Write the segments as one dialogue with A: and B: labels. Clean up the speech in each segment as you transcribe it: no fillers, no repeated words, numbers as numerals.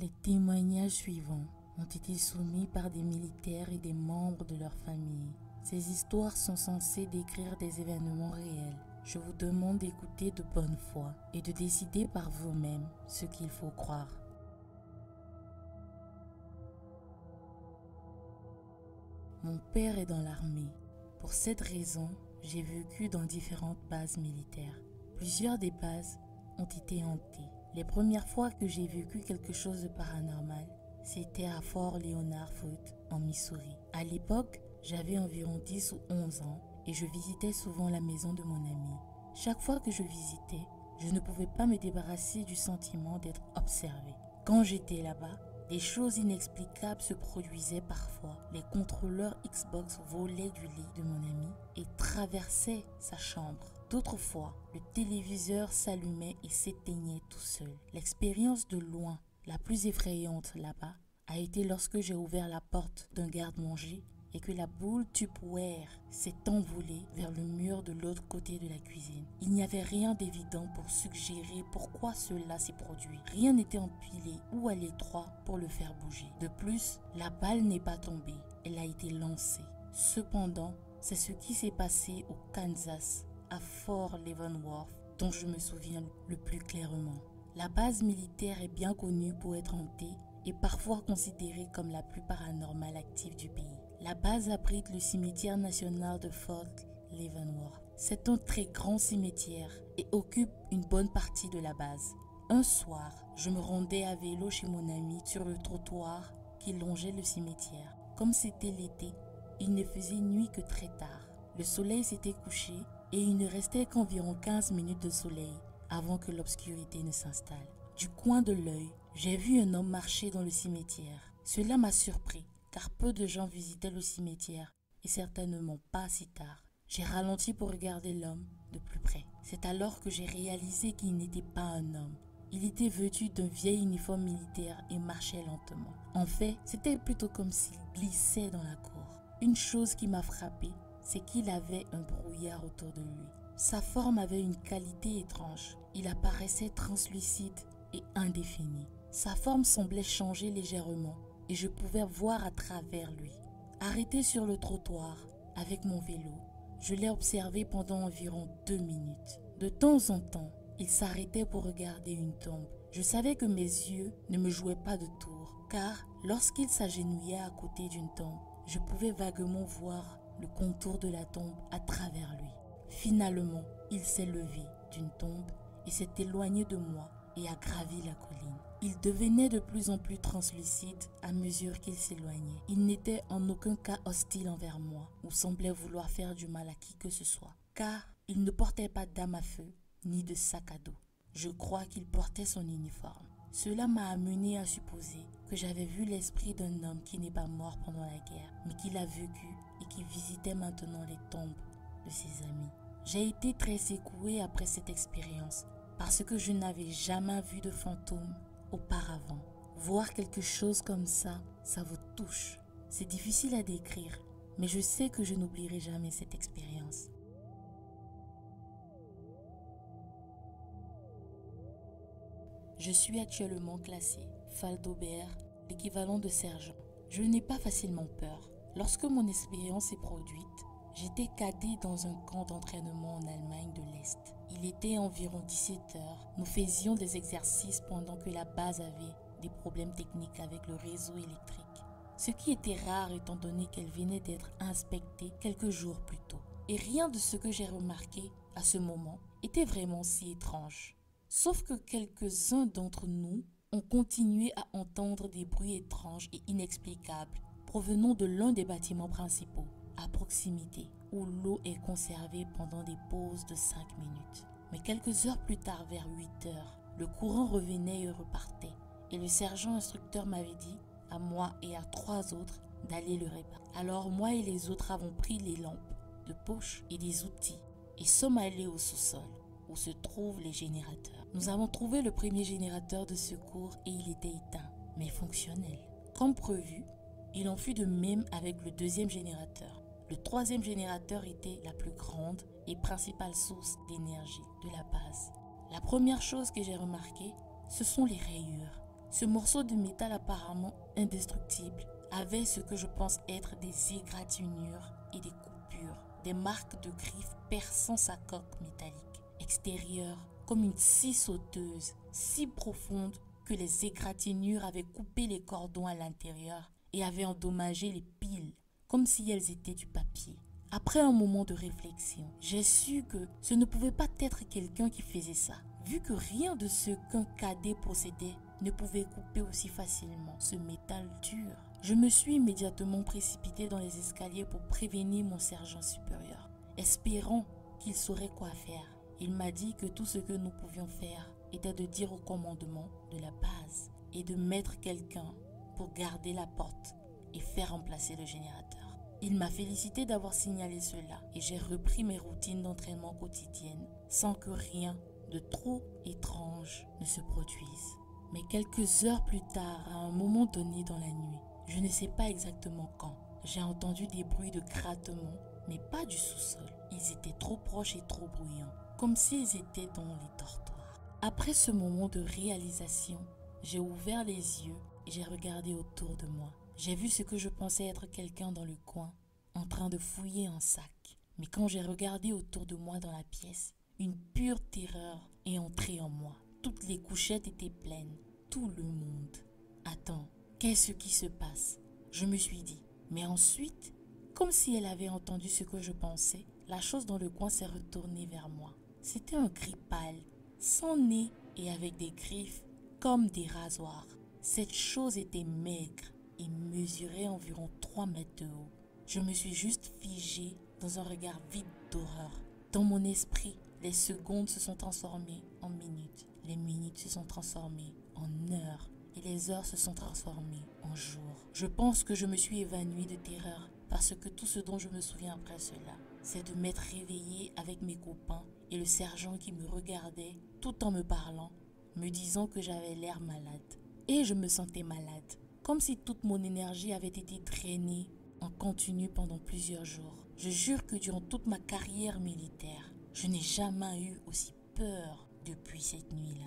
A: Les témoignages suivants ont été soumis par des militaires et des membres de leur famille. Ces histoires sont censées décrire des événements réels. Je vous demande d'écouter de bonne foi et de décider par vous-même ce qu'il faut croire. Mon père est dans l'armée. Pour cette raison, j'ai vécu dans différentes bases militaires. Plusieurs des bases ont été hantées. Les premières fois que j'ai vécu quelque chose de paranormal, c'était à Fort Leonard Foote, en Missouri. À l'époque, j'avais environ 10 ou 11 ans et je visitais souvent la maison de mon ami. Chaque fois que je visitais, je ne pouvais pas me débarrasser du sentiment d'être observé. Quand j'étais là-bas, des choses inexplicables se produisaient parfois. Les contrôleurs Xbox volaient du lit de mon ami et traversaient sa chambre. D'autres fois, le téléviseur s'allumait et s'éteignait tout seul. L'expérience de loin la plus effrayante là-bas a été lorsque j'ai ouvert la porte d'un garde-manger et que la boule Tupperware s'est envolée vers le mur de l'autre côté de la cuisine. Il n'y avait rien d'évident pour suggérer pourquoi cela s'est produit. Rien n'était empilé ou à l'étroit pour le faire bouger. De plus, la balle n'est pas tombée, elle a été lancée. Cependant, c'est ce qui s'est passé au Kansas, à Fort Leavenworth, dont je me souviens le plus clairement. La base militaire est bien connue pour être hantée et parfois considérée comme la plus paranormale active du pays. La base abrite le cimetière national de Fort Leavenworth. C'est un très grand cimetière et occupe une bonne partie de la base. Un soir, je me rendais à vélo chez mon ami sur le trottoir qui longeait le cimetière. Comme c'était l'été, il ne faisait nuit que très tard. Le soleil s'était couché et il ne restait qu'environ 15 minutes de soleil avant que l'obscurité ne s'installe. Du coin de l'œil, j'ai vu un homme marcher dans le cimetière. Cela m'a surpris, car peu de gens visitaient le cimetière, et certainement pas si tard. J'ai ralenti pour regarder l'homme de plus près. C'est alors que j'ai réalisé qu'il n'était pas un homme. Il était vêtu d'un vieil uniforme militaire et marchait lentement. En fait, c'était plutôt comme s'il glissait dans la cour. Une chose qui m'a frappé, c'est qu'il avait un brouillard autour de lui. Sa forme avait une qualité étrange. Il apparaissait translucide et indéfini. Sa forme semblait changer légèrement et je pouvais voir à travers lui. Arrêté sur le trottoir avec mon vélo, je l'ai observé pendant environ 2 minutes. De temps en temps, il s'arrêtait pour regarder une tombe. Je savais que mes yeux ne me jouaient pas de tour, car lorsqu'il s'agenouillait à côté d'une tombe, je pouvais vaguement voir le contour de la tombe à travers lui. Finalement, il s'est levé d'une tombe et s'est éloigné de moi et a gravi la colline. Il devenait de plus en plus translucide à mesure qu'il s'éloignait. Il n'était en aucun cas hostile envers moi ou semblait vouloir faire du mal à qui que ce soit, car il ne portait pas d'arme à feu ni de sac à dos. Je crois qu'il portait son uniforme. Cela m'a amené à supposer que j'avais vu l'esprit d'un homme qui n'est pas mort pendant la guerre, mais qui l'a vécu et qui visitait maintenant les tombes de ses amis. J'ai été très secouée après cette expérience parce que je n'avais jamais vu de fantôme auparavant. Voir quelque chose comme ça vous touche. C'est difficile à décrire, mais je sais que je n'oublierai jamais cette expérience. Je suis actuellement classée Faldobert, l'équivalent de sergent. Je n'ai pas facilement peur. Lorsque mon expérience est produite, j'étais cadet dans un camp d'entraînement en Allemagne de l'Est. Il était environ 17 heures. Nous faisions des exercices pendant que la base avait des problèmes techniques avec le réseau électrique. Ce qui était rare étant donné qu'elle venait d'être inspectée quelques jours plus tôt. Et rien de ce que j'ai remarqué à ce moment était vraiment si étrange. Sauf que quelques-uns d'entre nous ont continué à entendre des bruits étranges et inexplicables provenant de l'un des bâtiments principaux, à proximité, où l'eau est conservée pendant des pauses de 5 minutes. Mais quelques heures plus tard, vers 8 heures, le courant revenait et repartait, et le sergent instructeur m'avait dit, à moi et à 3 autres, d'aller le réparer. Alors moi et les autres avons pris les lampes de poche et des outils, et sommes allés au sous-sol, où se trouvent les générateurs. Nous avons trouvé le premier générateur de secours et il était éteint, mais fonctionnel. Comme prévu, il en fut de même avec le deuxième générateur. Le troisième générateur était la plus grande et principale source d'énergie de la base. La première chose que j'ai remarquée, ce sont les rayures. Ce morceau de métal apparemment indestructible avait ce que je pense être des égratignures et des coupures, des marques de griffes perçant sa coque métallique extérieure comme une scie sauteuse, si profonde que les égratignures avaient coupé les cordons à l'intérieur et avaient endommagé les piles, comme si elles étaient du papier. Après un moment de réflexion, j'ai su que ce ne pouvait pas être quelqu'un qui faisait ça, vu que rien de ce qu'un cadet possédait ne pouvait couper aussi facilement ce métal dur. Je me suis immédiatement précipité dans les escaliers pour prévenir mon sergent supérieur, espérant qu'il saurait quoi faire. Il m'a dit que tout ce que nous pouvions faire était de dire au commandement de la base et de mettre quelqu'un pour garder la porte et faire remplacer le générateur. Il m'a félicité d'avoir signalé cela et j'ai repris mes routines d'entraînement quotidiennes sans que rien de trop étrange ne se produise. Mais quelques heures plus tard, à un moment donné dans la nuit, je ne sais pas exactement quand, j'ai entendu des bruits de grattement, mais pas du sous-sol. Ils étaient trop proches et trop bruyants, comme s'ils étaient dans les dortoirs. Après ce moment de réalisation, j'ai ouvert les yeux et j'ai regardé autour de moi. J'ai vu ce que je pensais être quelqu'un dans le coin, en train de fouiller un sac. Mais quand j'ai regardé autour de moi dans la pièce, une pure terreur est entrée en moi. Toutes les couchettes étaient pleines, tout le monde. Attends, qu'est-ce qui se passe? Je me suis dit. Mais ensuite, comme si elle avait entendu ce que je pensais, la chose dans le coin s'est retournée vers moi. C'était un gris pâle, sans nez et avec des griffes comme des rasoirs. Cette chose était maigre et mesurait environ 3 mètres de haut. Je me suis juste figée dans un regard vide d'horreur. Dans mon esprit, les secondes se sont transformées en minutes. Les minutes se sont transformées en heures. Et les heures se sont transformées en jours. Je pense que je me suis évanouie de terreur parce que tout ce dont je me souviens après cela, c'est de m'être réveillée avec mes copains et le sergent qui me regardait tout en me parlant, me disant que j'avais l'air malade. Et je me sentais malade, comme si toute mon énergie avait été drainée en continu pendant plusieurs jours. Je jure que durant toute ma carrière militaire, je n'ai jamais eu aussi peur depuis cette nuit-là.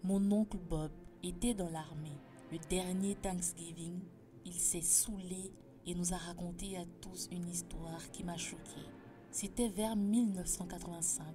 A: Mon oncle Bob était dans l'armée. Le dernier Thanksgiving, il s'est saoulé et nous a raconté à tous une histoire qui m'a choquée. C'était vers 1985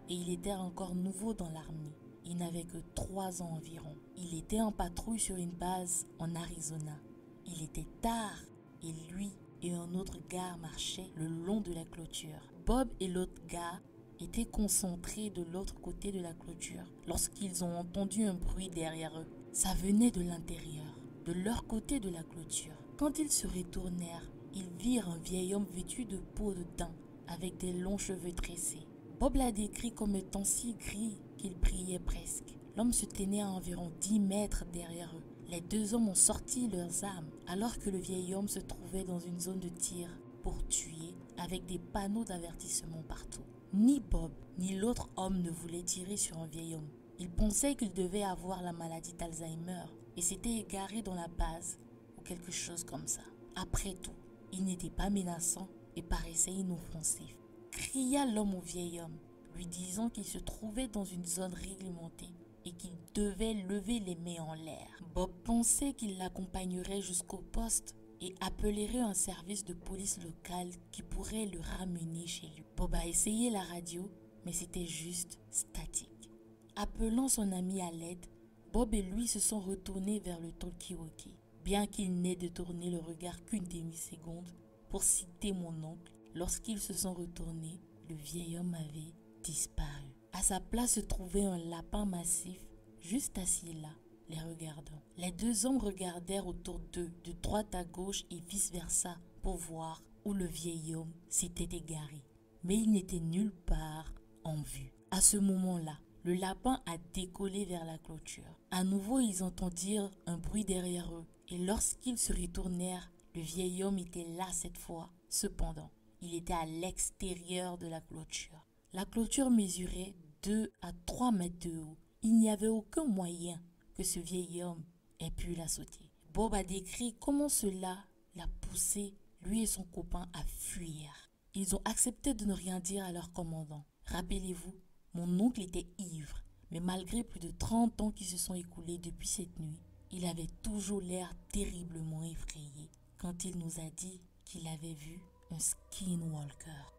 A: et il était encore nouveau dans l'armée. Il n'avait que 3 ans environ. Il était en patrouille sur une base en Arizona. Il était tard et lui et un autre gars marchaient le long de la clôture. Bob et l'autre gars étaient concentrés de l'autre côté de la clôture lorsqu'ils ont entendu un bruit derrière eux. Ça venait de l'intérieur, de leur côté de la clôture. Quand ils se retournèrent, ils virent un vieil homme vêtu de peau de daim avec des longs cheveux tressés. Bob l'a décrit comme étant si gris qu'il brillait presque. L'homme se tenait à environ 10 mètres derrière eux. Les 2 hommes ont sorti leurs armes alors que le vieil homme se trouvait dans une zone de tir pour tuer avec des panneaux d'avertissement partout. Ni Bob ni l'autre homme ne voulaient tirer sur un vieil homme. Ils pensaient qu'il devait avoir la maladie d'Alzheimer et s'était égaré dans la base ou quelque chose comme ça. Après tout, il n'était pas menaçant et paraissait inoffensif. Cria l'homme au vieil homme, lui disant qu'il se trouvait dans une zone réglementée et qu'il devait lever les mains en l'air. Bob pensait qu'il l'accompagnerait jusqu'au poste et appellerait un service de police local qui pourrait le ramener chez lui. Bob a essayé la radio, mais c'était juste statique. Appelant son ami à l'aide, Bob et lui se sont retournés vers le talkie-walkie. Bien qu'il n'ait détourné le regard qu'une demi-seconde pour citer mon oncle, lorsqu'ils se sont retournés, le vieil homme avait disparu. À sa place se trouvait un lapin massif, juste assis là, les regardant. Les 2 hommes regardèrent autour d'eux, de droite à gauche et vice-versa, pour voir où le vieil homme s'était égaré. Mais il n'était nulle part en vue. À ce moment-là, le lapin a décollé vers la clôture. À nouveau, ils entendirent un bruit derrière eux. Et lorsqu'ils se retournèrent, le vieil homme était là cette fois. Cependant, il était à l'extérieur de la clôture. La clôture mesurait 2 à 3 mètres de haut. Il n'y avait aucun moyen que ce vieil homme ait pu la sauter. Bob a décrit comment cela l'a poussé, lui et son copain, à fuir. Ils ont accepté de ne rien dire à leur commandant. Rappelez-vous, Mon oncle était ivre, mais malgré plus de 30 ans qui se sont écoulés depuis cette nuit, il avait toujours l'air terriblement effrayé quand il nous a dit qu'il avait vu un skinwalker.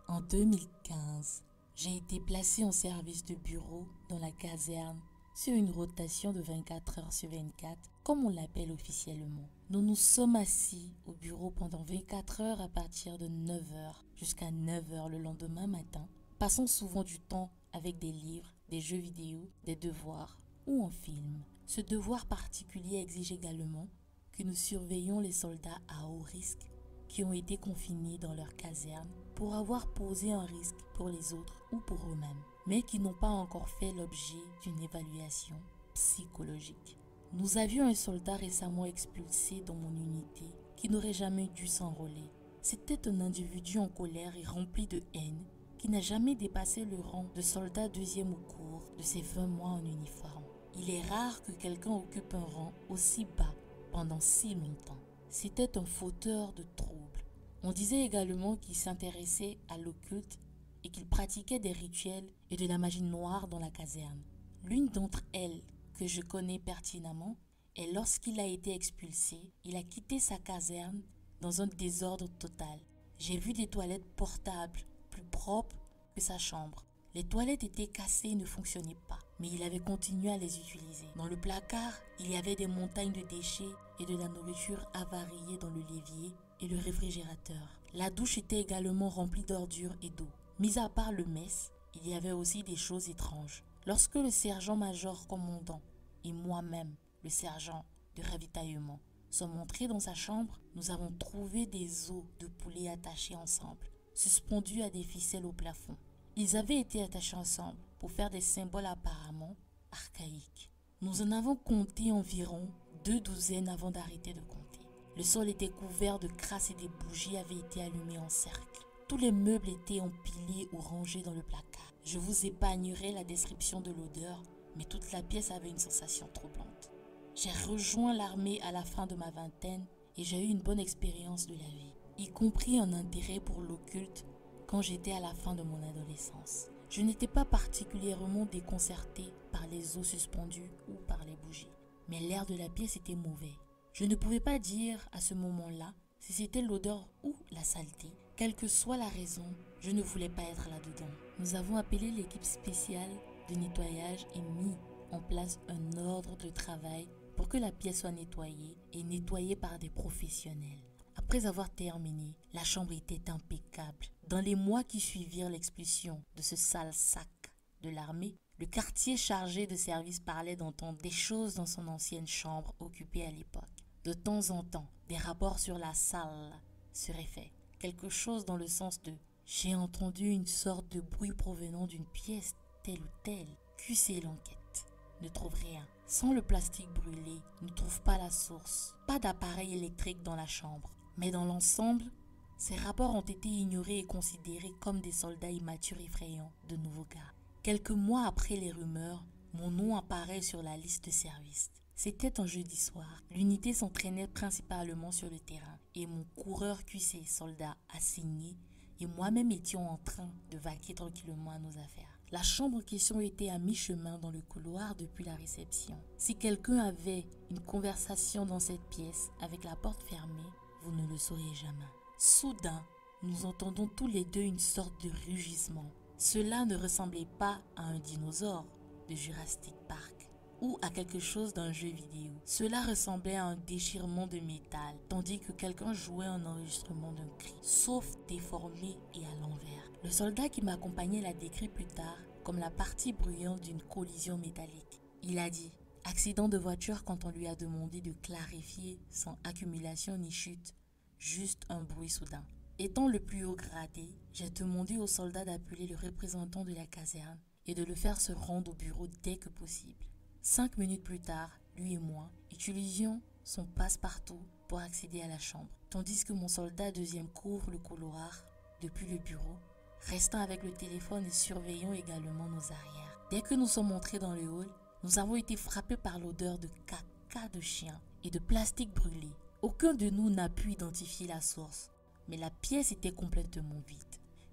A: En 2015, j'ai été placé en service de bureau dans la caserne sur une rotation de 24 heures sur 24, comme on l'appelle officiellement. Nous nous sommes assis au bureau pendant 24 heures à partir de 9 heures jusqu'à 9 heures le lendemain matin, passant souvent du temps avec des livres, des jeux vidéo, des devoirs ou en film. Ce devoir particulier exige également que nous surveillions les soldats à haut risque qui ont été confinés dans leur caserne pour avoir posé un risque pour les autres ou pour eux-mêmes, mais qui n'ont pas encore fait l'objet d'une évaluation psychologique. Nous avions un soldat récemment expulsé dans mon unité qui n'aurait jamais dû s'enrôler. C'était un individu en colère et rempli de haine qui n'a jamais dépassé le rang de soldat deuxième au cours de ses 20 mois en uniforme. Il est rare que quelqu'un occupe un rang aussi bas pendant si longtemps. C'était un fauteur de troubles. On disait également qu'il s'intéressait à l'occulte et qu'il pratiquait des rituels et de la magie noire dans la caserne. L'une d'entre elles, que je connais pertinemment, est lorsqu'il a été expulsé, il a quitté sa caserne dans un désordre total. J'ai vu des toilettes portables, plus propres que sa chambre. Les toilettes étaient cassées et ne fonctionnaient pas, mais il avait continué à les utiliser. Dans le placard, il y avait des montagnes de déchets et de la nourriture avariée dans le l'évier et le réfrigérateur. La douche était également remplie d'ordures et d'eau. Mis à part le mess, il y avait aussi des choses étranges. Lorsque le sergent-major commandant et moi-même, le sergent de ravitaillement, sommes entrés dans sa chambre, nous avons trouvé des os de poulet attachés ensemble, suspendus à des ficelles au plafond. Ils avaient été attachés ensemble pour faire des symboles apparemment archaïques. Nous en avons compté environ 2 douzaines avant d'arrêter de compter. Le sol était couvert de crasse et des bougies avaient été allumées en cercle. Tous les meubles étaient empilés ou rangés dans le placard. Je vous épargnerai la description de l'odeur, mais toute la pièce avait une sensation troublante. J'ai rejoint l'armée à la fin de ma vingtaine et j'ai eu une bonne expérience de la vie, y compris un intérêt pour l'occulte quand j'étais à la fin de mon adolescence. Je n'étais pas particulièrement déconcerté par les os suspendus ou par les bougies, mais l'air de la pièce était mauvais. Je ne pouvais pas dire à ce moment-là si c'était l'odeur ou la saleté. Quelle que soit la raison, je ne voulais pas être là-dedans. Nous avons appelé l'équipe spéciale de nettoyage et mis en place un ordre de travail pour que la pièce soit nettoyée et nettoyée par des professionnels. Après avoir terminé, la chambre était impeccable. Dans les mois qui suivirent l'expulsion de ce sale sac de l'armée, le quartier chargé de service parlait d'entendre des choses dans son ancienne chambre occupée à l'époque. De temps en temps, des rapports sur la salle seraient faits. Quelque chose dans le sens de « j'ai entendu une sorte de bruit provenant d'une pièce telle ou telle. QC l'enquête. Ne trouve rien. Sans le plastique brûlé, ne trouve pas la source. Pas d'appareil électrique dans la chambre. » Mais dans l'ensemble, ces rapports ont été ignorés et considérés comme des soldats immatures effrayants de nouveaux gars. Quelques mois après les rumeurs, mon nom apparaît sur la liste de service. C'était un jeudi soir. L'unité s'entraînait principalement sur le terrain et mon coureur QC soldat assigné et moi-même étions en train de vaquer tranquillement à nos affaires. La chambre en question était à mi-chemin dans le couloir depuis la réception. Si quelqu'un avait une conversation dans cette pièce avec la porte fermée, vous ne le sauriez jamais. Soudain, nous entendons tous les deux une sorte de rugissement. Cela ne ressemblait pas à un dinosaure de Jurassic Park ou à quelque chose d'un jeu vidéo. Cela ressemblait à un déchirement de métal, tandis que quelqu'un jouait un enregistrement d'un cri, sauf déformé et à l'envers. Le soldat qui m'accompagnait l'a décrit plus tard comme la partie bruyante d'une collision métallique. Il a dit « accident de voiture » quand on lui a demandé de clarifier sans accumulation ni chute, juste un bruit soudain. Étant le plus haut gradé, j'ai demandé au soldat d'appeler le représentant de la caserne et de le faire se rendre au bureau dès que possible. 5 minutes plus tard, lui et moi utilisions son passe-partout pour accéder à la chambre, tandis que mon soldat deuxième couvre le couloir depuis le bureau, restant avec le téléphone et surveillant également nos arrières. Dès que nous sommes entrés dans le hall, nous avons été frappés par l'odeur de caca de chien et de plastique brûlé. Aucun de nous n'a pu identifier la source, mais la pièce était complètement vide.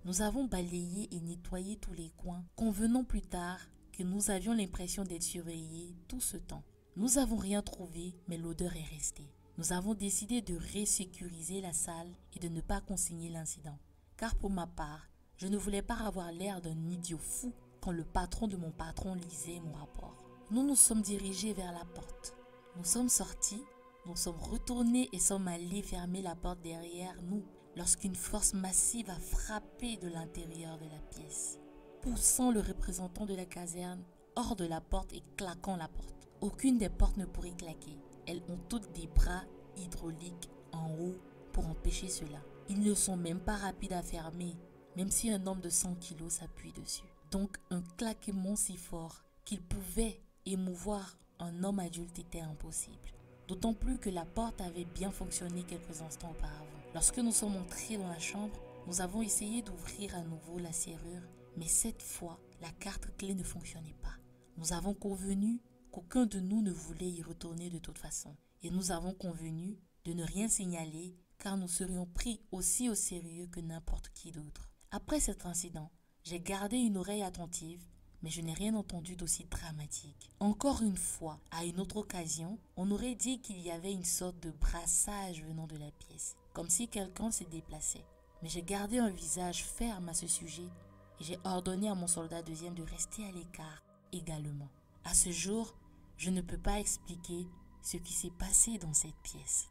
A: Nous avons balayé et nettoyé tous les coins, convenant plus tard que nous avions l'impression d'être surveillés tout ce temps. Nous n'avons rien trouvé, mais l'odeur est restée. Nous avons décidé de resécuriser la salle et de ne pas consigner l'incident. Car pour ma part, je ne voulais pas avoir l'air d'un idiot fou quand le patron de mon patron lisait mon rapport. Nous nous sommes dirigés vers la porte. Nous sommes sortis, nous sommes retournés et sommes allés fermer la porte derrière nous lorsqu'une force massive a frappé de l'intérieur de la pièce, poussant le représentant de la caserne hors de la porte et claquant la porte. Aucune des portes ne pourrait claquer. Elles ont toutes des bras hydrauliques en haut pour empêcher cela. Ils ne sont même pas rapides à fermer, même si un homme de 100 kg s'appuie dessus. Donc un claquement si fort qu'il pouvait émouvoir un homme adulte était impossible. D'autant plus que la porte avait bien fonctionné quelques instants auparavant. Lorsque nous sommes entrés dans la chambre, nous avons essayé d'ouvrir à nouveau la serrure, mais cette fois, la carte clé ne fonctionnait pas. Nous avons convenu qu'aucun de nous ne voulait y retourner de toute façon. Et nous avons convenu de ne rien signaler car nous serions pris aussi au sérieux que n'importe qui d'autre. Après cet incident, j'ai gardé une oreille attentive, mais je n'ai rien entendu d'aussi dramatique. Encore une fois, à une autre occasion, on aurait dit qu'il y avait une sorte de brassage venant de la pièce, comme si quelqu'un s'est déplacé. Mais j'ai gardé un visage ferme à ce sujet et j'ai ordonné à mon soldat deuxième de rester à l'écart également. À ce jour, je ne peux pas expliquer ce qui s'est passé dans cette pièce.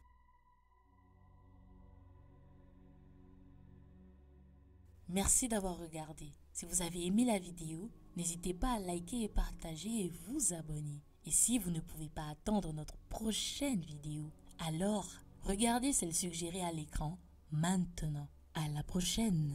A: Merci d'avoir regardé. Si vous avez aimé la vidéo, n'hésitez pas à liker et partager et vous abonner. Et si vous ne pouvez pas attendre notre prochaine vidéo, alors regardez celle suggérée à l'écran maintenant. À la prochaine!